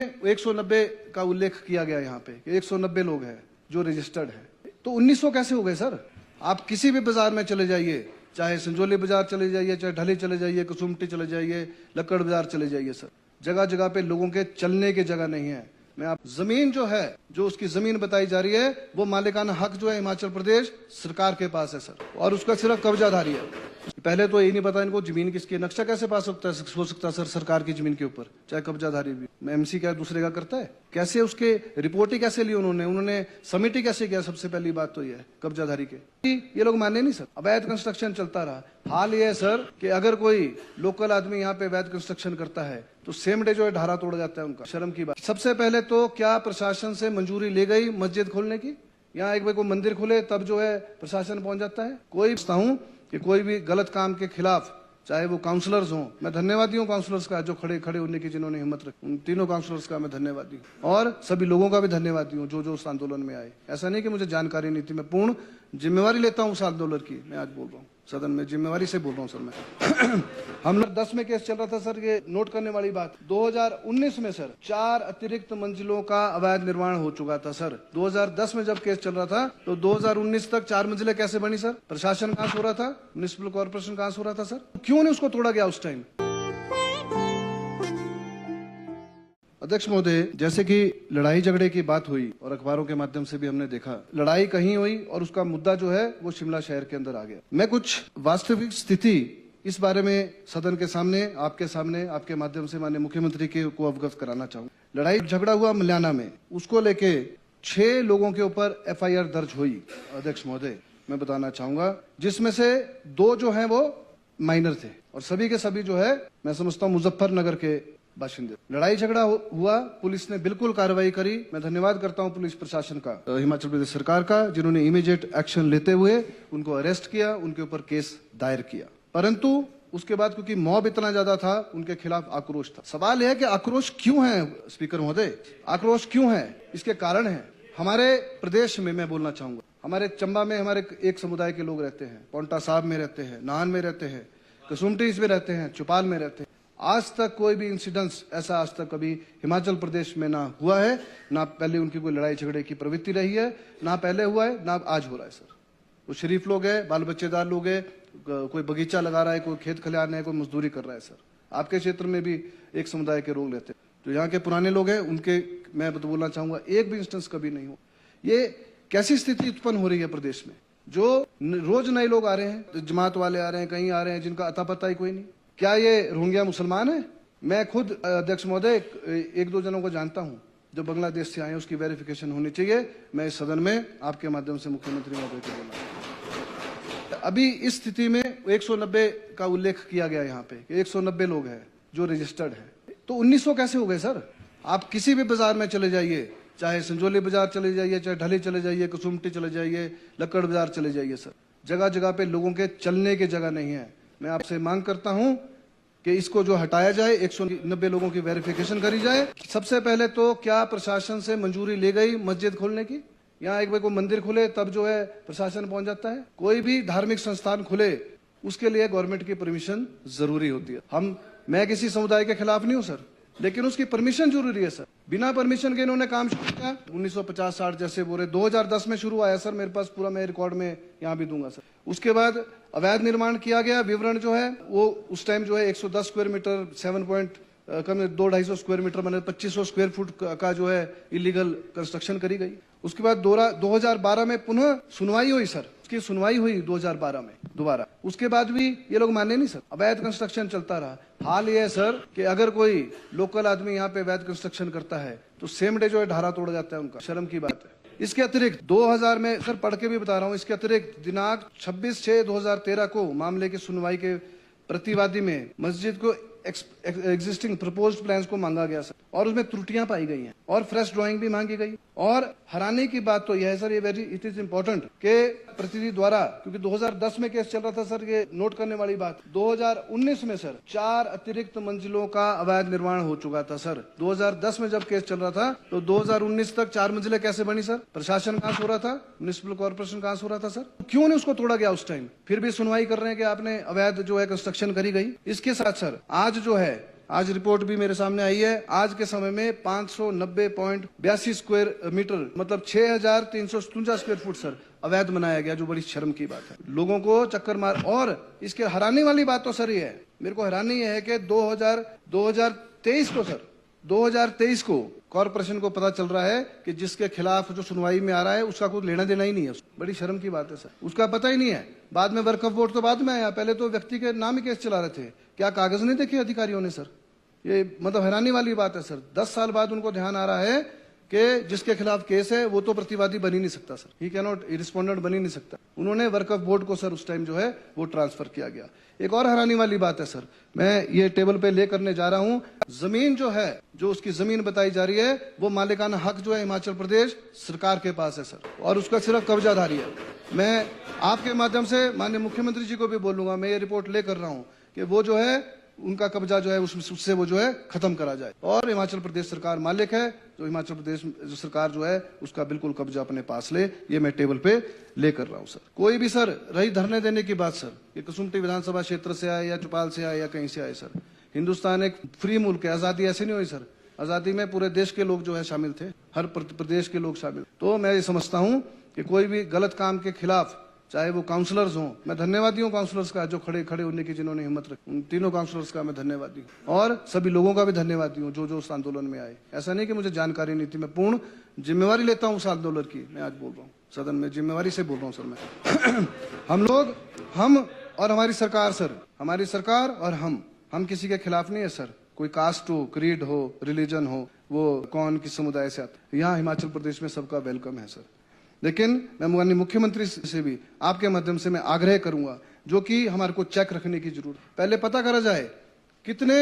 190 का उल्लेख किया गया यहाँ पे कि 190 लोग हैं जो रजिस्टर्ड है, तो 1900 कैसे हो गए सर? आप किसी भी बाजार में चले जाइए, चाहे संजौली बाजार चले जाइए, चाहे ढली चले जाइए, कुसुमटी चले जाइए, लक्कड़ बाजार चले जाइए सर, जगह जगह पे लोगों के चलने की जगह नहीं है। मैं आप जमीन जो है, जो उसकी जमीन बताई जा रही है, वो मालिकाना हक जो है हिमाचल प्रदेश सरकार के पास है सर, और उसका सिर्फ कब्जाधारी है। पहले तो ये नहीं पता इनको जमीन किसकी है, नक्शा कैसे पास हो सकता है सर सरकार की जमीन के ऊपर, चाहे कब्जाधारी भी। एमसी क्या दूसरे का करता है? कैसे उसके रिपोर्ट ही कैसे ली उन्होंने सबमिट ही कैसे किया? सबसे पहली बात तो ये है कब्जाधारी के, ये लोग माने नहीं सर। अवैध कंस्ट्रक्शन चलता रहा। हाल ये है सर कि अगर कोई लोकल आदमी यहाँ पे अवैध कंस्ट्रक्शन करता है तो सेम डे जो है ढारा तोड़ जाता है उनका। शर्म की बात। सबसे पहले तो क्या प्रशासन से मंजूरी ले गई मस्जिद खोलने की? यहाँ एक बार कोई मंदिर खुले तब जो है प्रशासन पहुंच जाता है। कोई हूँ कि कोई भी गलत काम के खिलाफ, चाहे वो काउंसलर्स हों, मैं धन्यवादी हूँ काउंसलर्स का जो खड़े होने की जिन्होंने हिम्मत रखी, उन तीनों काउंसलर्स का मैं धन्यवादी हूँ, और सभी लोगों का भी धन्यवादी हूँ जो उस आंदोलन में आए। ऐसा नहीं कि मुझे जानकारी नहीं थी, मैं पूर्ण जिम्मेवारी लेता हूँ उस आंदोलन की। मैं आज बोल रहा हूँ सदन में, जिम्मेवारी से बोल रहा हूँ सर मैं। हम लोग 10 में केस चल रहा था सर, ये नोट करने वाली बात। 2019 में सर 4 अतिरिक्त मंजिलों का अवैध निर्माण हो चुका था सर। 2010 में जब केस चल रहा था तो 2019 तक 4 मंजिलें कैसे बनी सर? प्रशासन कहाँ सो रहा था? म्युनिसिपल कॉर्पोरेशन कहाँ सो रहा था सर? क्यों नहीं उसको तोड़ा गया उस टाइम? अध्यक्ष महोदय, जैसे कि लड़ाई झगड़े की बात हुई और अखबारों के माध्यम से भी हमने देखा, लड़ाई कहीं हुई और उसका मुद्दा जो है वो शिमला शहर के अंदर आ गया। मैं कुछ वास्तविक स्थिति इस बारे में सदन के सामने, आपके माध्यम से माननीय मुख्यमंत्री को अवगत कराना चाहूँ। लड़ाई झगड़ा हुआ मल्याना में, उसको लेके 6 लोगों के ऊपर FIR दर्ज हुई अध्यक्ष महोदय, मैं बताना चाहूंगा, जिसमें से 2 जो है वो माइनर थे और सभी के सभी जो है मैं समझता हूँ मुजफ्फरनगर के बाशिंदे। लड़ाई झगड़ा हुआ, पुलिस ने बिल्कुल कार्रवाई करी। मैं धन्यवाद करता हूं पुलिस प्रशासन का, हिमाचल प्रदेश सरकार का, जिन्होंने इमीडिएट एक्शन लेते हुए उनको अरेस्ट किया, उनके ऊपर केस दायर किया। परंतु उसके बाद क्योंकि मॉब इतना ज्यादा था, उनके खिलाफ आक्रोश था। सवाल यह है कि आक्रोश क्यों है स्पीकर महोदय? आक्रोश क्यों है? इसके कारण है हमारे प्रदेश में। मैं बोलना चाहूंगा, हमारे चंबा में हमारे एक समुदाय के लोग रहते हैं, पौंटा साहब में रहते हैं, नाहन में रहते हैं, कसुमटीज में रहते हैं, चौपाल में रहते हैं। आज तक कोई भी इंसिडेंस ऐसा आज तक कभी हिमाचल प्रदेश में ना हुआ है, ना पहले उनकी कोई लड़ाई झगड़े की प्रवृत्ति रही है, ना पहले हुआ है, ना आज हो रहा है सर। वो शरीफ लोग हैं, बाल बच्चेदार लोग हैं, कोई बगीचा लगा रहा है, कोई खेत खलिहान है, कोई मजदूरी कर रहा है सर। आपके क्षेत्र में भी एक समुदाय के लोग रहते हैं, जो यहाँ के पुराने लोग हैं, उनके मैं तो बोलना चाहूंगा एक भी इंस्टेंस कभी नहीं हो। ये कैसी स्थिति उत्पन्न हो रही है प्रदेश में? जो रोज नए लोग आ रहे हैं, जमात वाले आ रहे हैं, कहीं आ रहे हैं, जिनका अता पता ही कोई नहीं। क्या ये रोहिंग्या मुसलमान है? मैं खुद अध्यक्ष महोदय 1-2 जनों को जानता हूं जो बांग्लादेश से आए हैं, उसकी वेरिफिकेशन होनी चाहिए। मैं इस सदन में आपके माध्यम से मुख्यमंत्री महोदय को बोला। अभी इस स्थिति में 190 का उल्लेख किया गया यहाँ पे कि 190 लोग हैं जो रजिस्टर्ड है, तो 1900 कैसे हो गए सर? आप किसी भी बाजार में चले जाइए, चाहे संजौली बाजार चले जाइए, चाहे ढली चले जाइए, कुसुमटी चले जाइए, लक्कड़ बाजार चले जाइए सर, जगह जगह पे लोगों के चलने की जगह नहीं है। मैं आपसे मांग करता हूं कि इसको जो हटाया जाए, 190 लोगों की वेरिफिकेशन करी जाए। सबसे पहले तो क्या प्रशासन से मंजूरी ले गई मस्जिद खोलने की? यहाँ एक बार कोई मंदिर खुले तब जो है प्रशासन पहुंच जाता है। कोई भी धार्मिक संस्थान खुले उसके लिए गवर्नमेंट की परमिशन जरूरी होती है। मैं किसी समुदाय के खिलाफ नहीं हूँ सर, लेकिन उसकी परमिशन जरूरी है सर। बिना परमिशन के इन्होंने काम शुरू किया 1950-60 जैसे बोले, 2010 में शुरू आया सर, मेरे पास पूरा मैं रिकॉर्ड में यहाँ भी दूंगा सर। उसके बाद अवैध निर्माण किया गया, विवरण जो है वो उस टाइम जो है 110 स्क्वायर मीटर 2-250 स्क्वायर मीटर मैंने 2500 स्क्वायर फुट का जो है इलीगल कंस्ट्रक्शन करी गई। उसके बाद 2012 में पुनः सुनवाई हुई सर, उसकी सुनवाई हुई 2012 में दोबारा। उसके बाद भी ये लोग माने नहीं सर, अवैध कंस्ट्रक्शन चलता रहा। हाल ये है सर कि अगर कोई लोकल आदमी यहाँ पे अवैध कंस्ट्रक्शन करता है तो सेम डे जो है ढारा तोड़ जाता है उनका। शर्म की बात है। इसके अतिरिक्त 2000 में सर पढ़ के भी बता रहा हूँ, इसके अतिरिक्त दिनांक 26/6/2013 को मामले की सुनवाई के प्रतिवादी में मस्जिद को एग्जिस्टिंग प्रपोज्ड प्लान्स को मांगा गया सर, और उसमें त्रुटियां पाई गई हैं और फ्रेश ड्राइंग भी मांगी गई। और हैरानी की बात तो यह है सर, ये इट इज इम्पोर्टेंट के प्रतिनिधि द्वारा, क्योंकि 2010 में केस चल रहा था सर, ये नोट करने वाली बात, 2019 में सर 4 अतिरिक्त मंजिलों का अवैध निर्माण हो चुका था सर। 2010 में जब केस चल रहा था तो 2019 तक 4 मंजिलें कैसे बनी सर? प्रशासन कहाँ सो रहा था? म्युनिसिपल कॉर्पोरेशन कहाँ सो रहा था सर? क्यों नहीं उसको तोड़ा गया उस टाइम? फिर भी सुनवाई कर रहे हैं कि आपने अवैध जो है कंस्ट्रक्शन करी गई। इसके साथ सर आज जो है आज रिपोर्ट भी मेरे सामने आई है। आज के समय में 590.82 स्क्वायर मीटर मतलब 6,357 स्क्वायर फुट सर अवैध बनाया गया, जो बड़ी शर्म की बात है। लोगों को चक्कर मार, और इसके हैरानी वाली बात तो सर ये है, मेरे को हैरानी ये है कि 2023 को कॉर्पोरेशन को पता चल रहा है कि जिसके खिलाफ जो सुनवाई में आ रहा है उसका कुछ लेना देना ही नहीं है। बड़ी शर्म की बात है सर, उसका पता ही नहीं है। बाद में वर्क ऑफ बोर्ड तो बाद में आया, पहले तो व्यक्ति के नाम ही केस चला रहे थे। क्या कागज नहीं देखे अधिकारियों ने सर? ये मतलब हैरानी वाली बात है सर। 10 साल बाद उनको ध्यान आ रहा है कि जिसके खिलाफ केस है वो तो प्रतिवादी बन ही नहीं सकता sir, he can not respondent बन ही नहीं सकता। उन्होंने वर्क ऑफ बोर्ड को सर उस टाइम जो है वो ट्रांसफर किया गया। एक और हैरानी वाली बात है सर, मैं ये टेबल पे ले करने जा रहा हूं, जमीन जो है, जो उसकी जमीन बताई जा रही है वो मालिकाना हक जो है हिमाचल प्रदेश सरकार के पास है सर, और उसका सिर्फ कब्जाधारी है। मैं आपके माध्यम से माननीय मुख्यमंत्री जी को भी बोलूंगा, मैं ये रिपोर्ट ले कर रहा हूं कि वो जो है उनका कब्जा जो है उससे वो जो है खत्म करा जाए, और हिमाचल प्रदेश सरकार मालिक है, जो हिमाचल प्रदेश जो सरकार जो है उसका बिल्कुल कब्जा अपने पास ले। ये मैं टेबल पे ले कर रहा हूं सर। कोई भी सर रही धरने देने की बात सर, ये कसुम्पटी विधानसभा क्षेत्र से आए या चौपाल से आए या कहीं से आए सर, हिंदुस्तान एक फ्री मुल्क है, आजादी ऐसे नहीं हुई सर। आजादी में पूरे देश के लोग जो है शामिल थे, हर प्रदेश के लोग शामिल। तो मैं ये समझता हूं कि कोई भी गलत काम के खिलाफ, चाहे वो काउंसलर्स हों, मैं धन्यवादी हूं काउंसलर्स का जो खड़े होने की जिन्होंने हिम्मत रखी, उन तीनों काउंसलर्स का मैं धन्यवादी हूं, और सभी लोगों का भी धन्यवादी हूं जो उस आंदोलन में आए। ऐसा नहीं कि मुझे जानकारी नहीं थी, मैं पूर्ण जिम्मेवारी लेता हूं उस आंदोलन की। मैं आज बोल रहा हूं सदन में, जिम्मेवारी से बोल रहा हूं सर मैं। हम और हमारी सरकार सर, हमारी सरकार और हम किसी के खिलाफ नहीं है सर। कोई कास्ट हो, क्रीड हो, रिलीजन हो, वो कौन किस समुदाय से आता, यहाँ हिमाचल प्रदेश में सबका वेलकम है सर। लेकिन मैं माननीय मुख्यमंत्री से भी आपके माध्यम से मैं आग्रह करूंगा, जो कि हमारे को चेक रखने की जरूरत, पहले पता करा जाए कितने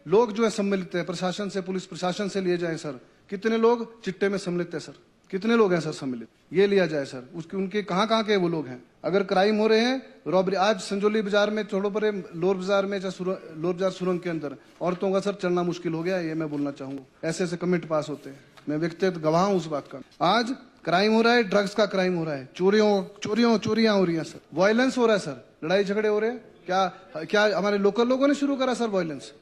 लोग जो है सम्मिलित है, प्रशासन से, पुलिस प्रशासन से लिए जाए सर, कितने लोग चिट्टे में सम्मिलित है सर, कितने लोग हैं सर सम्मिलित, ये लिया जाए सर। उसके उनके कहाँ के वो लोग हैं। अगर क्राइम हो रहे हैं, रॉबरी, आज संजौली बाजार में छोड़ो परे, लोर बाजार में, लोर बाजार सुरंग के अंदर औरतों का सर चलना मुश्किल हो गया, ये मैं बोलना चाहूंगा। ऐसे कमेंट पास होते हैं, मैं व्यक्तिगत गवाह हूं उस बात का। आज क्राइम हो रहा है, ड्रग्स का क्राइम हो रहा है, चोरियां हो रही हैं सर, वायलेंस हो रहा है सर, लड़ाई झगड़े हो रहे हैं। क्या हमारे लोकल लोगों ने शुरू करा सर वायलेंस?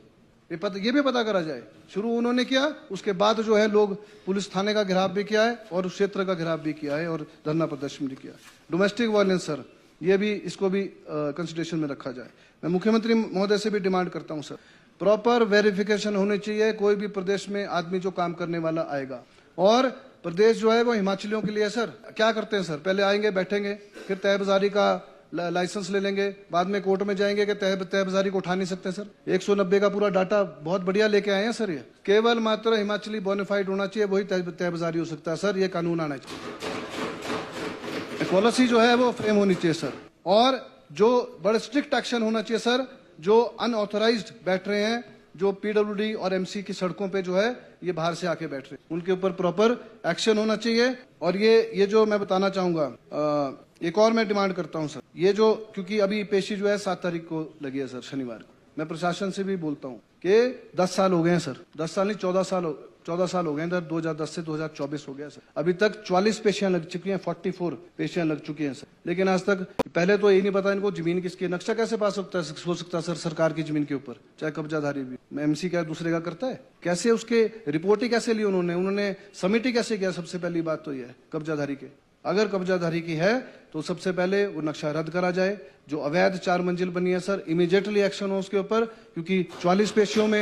ये भी पता करा जाए। शुरू उन्होंने किया, उसके बाद जो है लोग पुलिस थाने का घेराव भी किया है और उस क्षेत्र का घेराव भी किया है और धरना प्रदर्शन भी किया। डोमेस्टिक वायलेंस सर, ये भी, इसको भी कंसिडरेशन में रखा जाए। मैं मुख्यमंत्री महोदय से भी डिमांड करता हूं सर, प्रॉपर वेरिफिकेशन होनी चाहिए कोई भी प्रदेश में आदमी जो काम करने वाला आएगा। और प्रदेश जो है वो हिमाचलियों के लिए सर क्या करते हैं सर, पहले आएंगे, बैठेंगे, फिर तहबाजारी का लाइसेंस ले लेंगे, बाद में कोर्ट में जाएंगे कि तहबाजारी को उठा नहीं सकते सर। 190 का पूरा डाटा बहुत बढ़िया लेके आए हैं सर। ये केवल मात्र हिमाचली बोनाफाइड होना चाहिए, वही तहबाजारी हो सकता है सर। ये कानून आना चाहिए, पॉलिसी जो है वो फ्रेम होनी चाहिए सर, और जो बड़े स्ट्रिक्ट एक्शन होना चाहिए सर। जो अनऑथराइज्ड बैठ रहे हैं, जो पीडब्ल्यूडी और एमसी की सड़कों पे जो है ये बाहर से आके बैठ रहे, उनके ऊपर प्रॉपर एक्शन होना चाहिए। और ये जो मैं बताना चाहूंगा, एक और मैं डिमांड करता हूं सर, ये जो, क्योंकि अभी पेशी जो है 7 तारीख को लगी है सर, शनिवार को। मैं प्रशासन से भी बोलता हूं कि 10 साल हो गए हैं सर, 10 साल नहीं 14 साल हो गए हैं सर, 2010 से 2024 हो गया सर। अभी तक 44 पेशियां लग चुकी हैं, 44 पेशियां लग चुकी हैं सर। लेकिन आज तक पहले तो यही नहीं पता इनको जमीन किसकी, नक्शा कैसे पास हो सकता है सर सरकार की जमीन के ऊपर, चाहे कब्जाधारी भी। एमसी क्या दूसरे का करता है? कैसे उसके रिपोर्ट ही कैसे ली उन्होंने समिट ही कैसे किया? सबसे पहली बात तो यह है कब्जाधारी के, अगर कब्जाधारी की है तो सबसे पहले वो नक्शा रद्द करा जाए। जो अवैध 4 मंजिल बनी है सर, इमीडिएटली एक्शन हो उसके ऊपर, क्योंकि 44 पेशियों में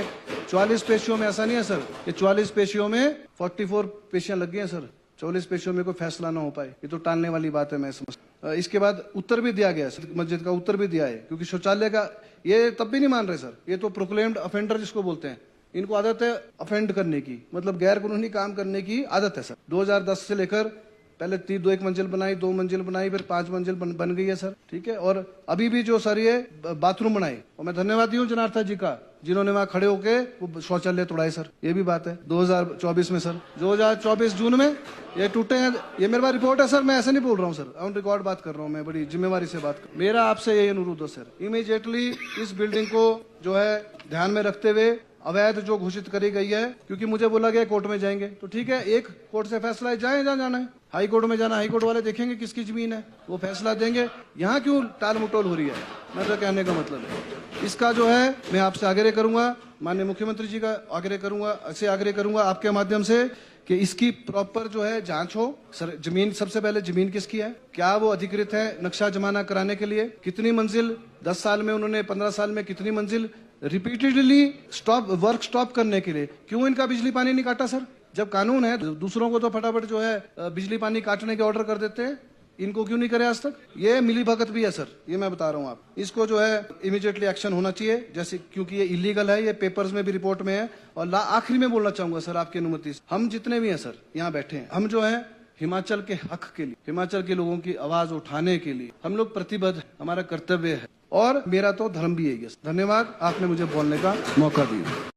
ऐसा नहीं है सर, ये 44 पेशियों में 44 पेशियां लग गई हैं सर। 44 पेशियों में कोई फैसला ना हो पाए, ये तो टालने वाली बात है, मैं समझता। इसके बाद उत्तर भी दिया गया, मस्जिद का उत्तर भी दिया है, क्योंकि शौचालय का ये तब भी नहीं मान रहे सर। ये तो प्रोक्लेम्ड ऑफेंडर जिसको बोलते हैं, इनको आदत है ऑफेंड करने की, मतलब गैर कानूनी काम करने की आदत है सर। 2010 से लेकर पहले 1 मंजिल बनाई, 2 मंजिल बनाई, फिर 5 मंजिल बन गई है सर, ठीक है। और अभी भी जो सर ये बाथरूम बनाए, और मैं धन्यवादी हूँ जनार्था जी का, जिन्होंने वहां खड़े होके वो शौचालय तोड़ाए सर। ये भी बात है 2024 में सर, 2024 जून में ये टूटे हैं। ये मेरे पास रिपोर्ट है सर, मैं ऐसे नहीं बोल रहा हूँ सर, ऑन रिकॉर्ड बात कर रहा हूँ, मैं बड़ी जिम्मेवारी से बात कर। मेरा आपसे यही अनुरोध है सर, इमीडिएटली इस बिल्डिंग को जो है ध्यान में रखते हुए अवैध जो घोषित करी गई है, क्योंकि मुझे बोला गया कोर्ट में जाएंगे, तो ठीक है, एक कोर्ट से फैसला है, जाए जहाँ जाना है, हाई कोर्ट में जाना, हाई कोर्ट वाले देखेंगे किसकी जमीन है, वो फैसला देंगे। यहाँ क्यों टाल मटोल हो रही है, मेरा कहने का मतलब है। इसका जो है मैं आपसे आग्रह करूंगा, माननीय मुख्यमंत्री जी का आग्रह करूंगा आपके माध्यम से कि इसकी प्रॉपर जो है जांच हो। सर, जमीन सबसे पहले जमीन किसकी है, क्या वो अधिकृत है नक्शा जमाना कराने के लिए, कितनी मंजिल 10 साल में उन्होंने 15 साल में कितनी मंजिल रिपीटेडली वर्क स्टॉप करने के लिए, क्यों इनका बिजली पानी नहीं काटा सर? जब कानून है दूसरों को तो फटाफट जो है बिजली पानी काटने के ऑर्डर कर देते हैं, इनको क्यों नहीं करे आज तक? ये मिलीभगत भी है सर, ये मैं बता रहा हूँ आप। इसको जो है इमीडिएटली एक्शन होना चाहिए, जैसे क्योंकि ये इलीगल है, ये पेपर्स में भी रिपोर्ट में है। और आखिरी में बोलना चाहूंगा सर आपकी अनुमति से, हम जितने भी हैं सर यहाँ बैठे हैं, हम जो है हिमाचल के हक के लिए, हिमाचल के लोगों की आवाज उठाने के लिए हम लोग प्रतिबद्ध, हमारा कर्तव्य है और मेरा तो धर्म भी है। धन्यवाद, आपने मुझे बोलने का मौका दिया।